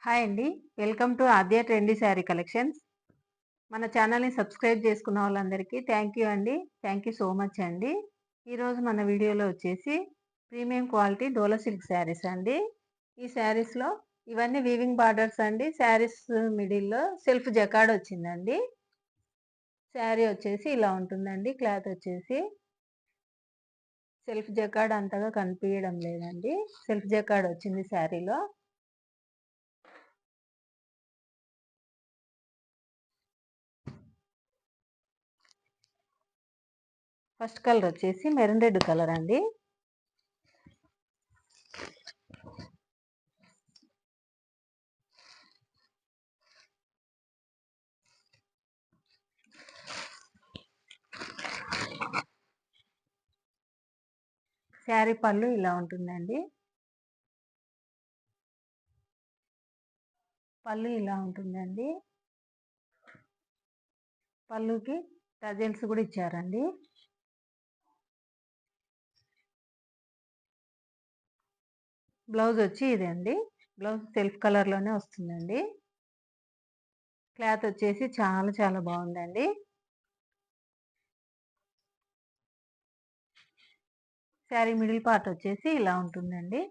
Hi అండి. Welcome to Aadya trendy sari collections. మన ఛానల్‌ని సబ్స్క్రైబ్ చేసుకున్న వాళ్ళందరికీ థ్యాంక్ యూ అండి. థ్యాంక్ యూ సో మచ్ అండి. ఈరోజు మన వీడియోలో వచ్చేసి ప్రీమియం క్వాలిటీ డోలా సిల్క్ శారీస్ అండి. ఈ శారీస్‌లో ఇవన్నీ వీవింగ్ బార్డర్స్ అండి. శారీస్ మిడిల్‌లో సెల్ఫ్ జకార్డ్ వచ్చిందండి. శారీ వచ్చేసి ఇలా ఉంటుందండి. క్లాత్ వచ్చేసి సెల్ఫ్ జకార్డ్ అంతగా కనిపియడం లేదండి. సెల్ఫ్ జకార్డ్ వచ్చింది శారీలో. ఫస్ట్ కలర్ వచ్చేసి మెరూన్ రెడ్ కలర్ అండి. శారీ పళ్ళు ఇలా ఉంటుందండి. పళ్ళు ఇలా ఉంటుందండి. పళ్ళుకి టజల్స్ కూడా ఇచ్చారండి. బ్లౌజ్ వచ్చి ఇదండి. బ్లౌజ్ సెల్ఫ్ కలర్‌లోనే వస్తుందండి. క్లాత్ వచ్చేసి చాలా చాలా బాగుందండి. శారీ మిడిల్ పార్ట్ వచ్చేసి ఇలా ఉంటుందండి.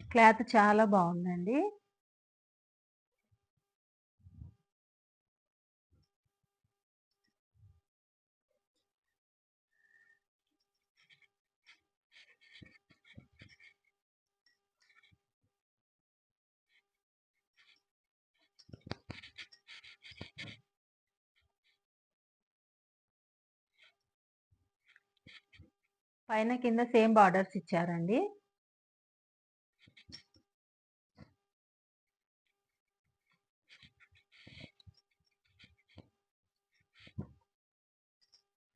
క్లాత్ చాలా బాగుందండి. పైన కింద సేమ్ బార్డర్స్ ఇచ్చారండి.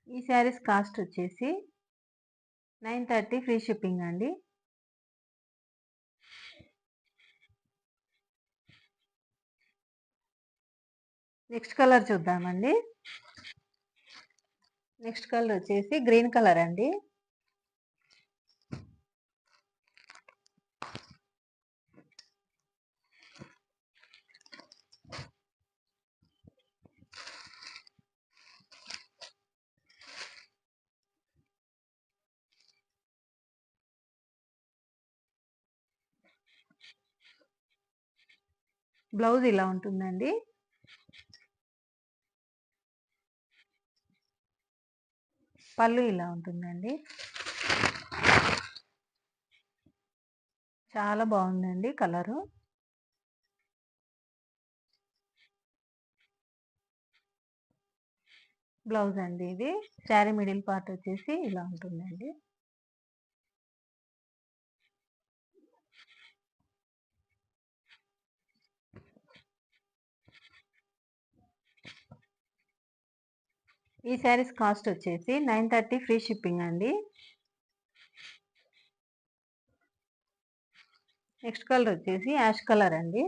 ఈ శారీస్ కాస్ట్ వచ్చేసి 930 ఫ్రీ షిప్పింగ్ అండి. నెక్స్ట్ కలర్ చూద్దామండి. నెక్స్ట్ కలర్ వచ్చేసి గ్రీన్ కలర్ అండి. బ్లౌజ్ ఇలా ఉంటుందండి. పళ్ళు ఇలా ఉంటుందండి. చాలా బాగుందండి కలరు. బ్లౌజ్ అండి ఇది. శారీ మిడిల్ పార్ట్ వచ్చేసి ఇలా ఉంటుందండి. ఈ శారీస్ కాస్ట్ వచ్చేసి 930 ఫ్రీ షిప్పింగ్ అండి. నెక్స్ట్ కలర్ వచ్చేసి యాష్ కలర్ అండి.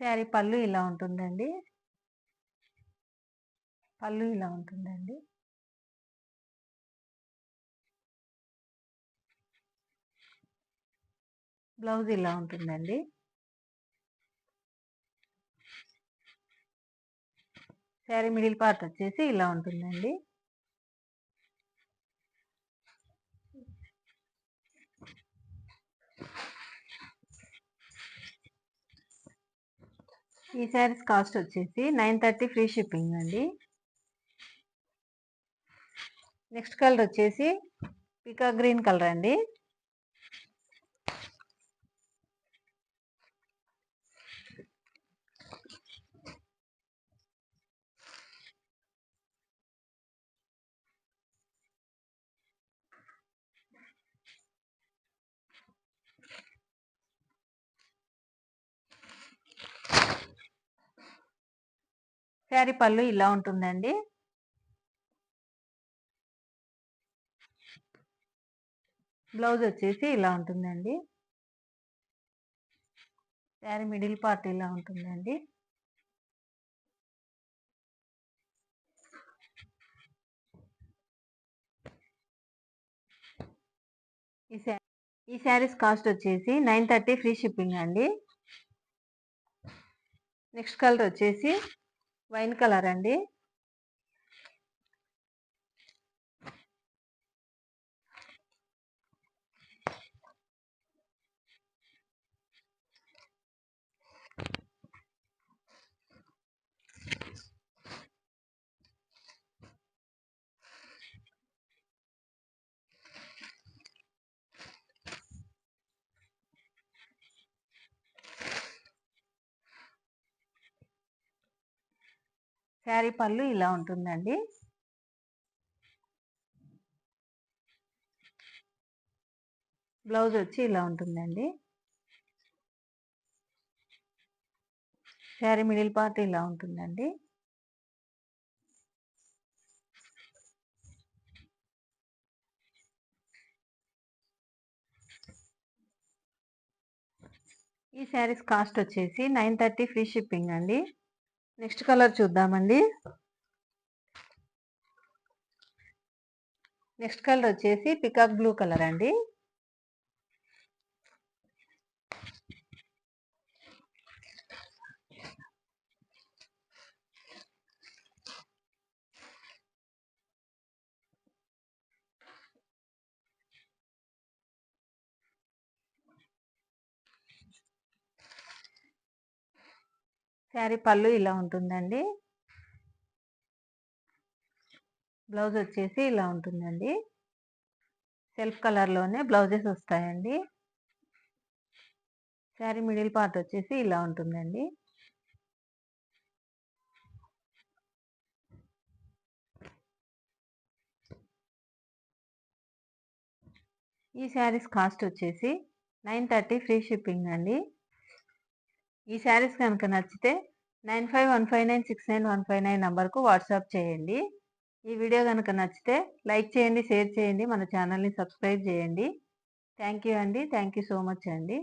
శారీ పళ్ళు ఇలా ఉంటుందండి. పళ్ళు ఇలా ఉంటుందండి. బ్లౌజ్ ఇలా ఉంటుందండి. శారీ మిడిల్ పార్ట్ వచ్చేసి ఇలా ఉంటుందండి. ఈ శారీస్ కాస్ట్ వచ్చేసి 930 ఫ్రీ షిప్పింగ్ అండి. నెక్స్ట్ కలర్ వచ్చేసి పికా గ్రీన్ కలర్ అండి. శారీ పళ్ళు ఇలా ఉంటుందండి. బ్లౌజ్ వచ్చేసి ఇలా ఉంటుందండి. శారీ మిడిల్ పార్ట్ ఇలా ఉంటుందండి. ఈ శారీస్ కాస్ట్ వచ్చేసి 930 ఫ్రీ షిప్పింగ్ అండి. నెక్స్ట్ కలర్ వచ్చేసి వైన్ కలర్ అండి. శారీ పళ్ళు ఇలా ఉంటుందండి. బ్లౌజ్ వచ్చి ఇలా ఉంటుందండి. శారీ మిడిల్ పార్ట్ ఇలా ఉంటుందండి. ఈ శారీస్ కాస్ట్ వచ్చేసి 930 ఫ్రీ షిప్పింగ్ అండి. నెక్స్ట్ కలర్ చూద్దామండి. నెక్స్ట్ కలర్ వచ్చేసి పికాక్ బ్లూ కలర్ అండి. శారీ పళ్ళు ఇలా ఉంటుందండి. బ్లౌజ్ వచ్చేసి ఇలా ఉంటుందండి. సెల్ఫ్ కలర్లోనే బ్లౌజెస్ వస్తాయండి. శారీ మిడిల్ పార్ట్ వచ్చేసి ఇలా ఉంటుందండి. ఈ శారీస్ కాస్ట్ వచ్చేసి 930 ఫ్రీ షిప్పింగ్ అండి. ఈ శారీస్ కనుక నచ్చితే 9515969159 నంబర్కు వాట్సాప్ చేయండి. ఈ వీడియో కనుక నచ్చితే లైక్ చేయండి, షేర్ చేయండి, మన ఛానల్ని సబ్స్క్రైబ్ చేయండి. థ్యాంక్ యూ అండి. థ్యాంక్ యూ సో మచ్ అండి.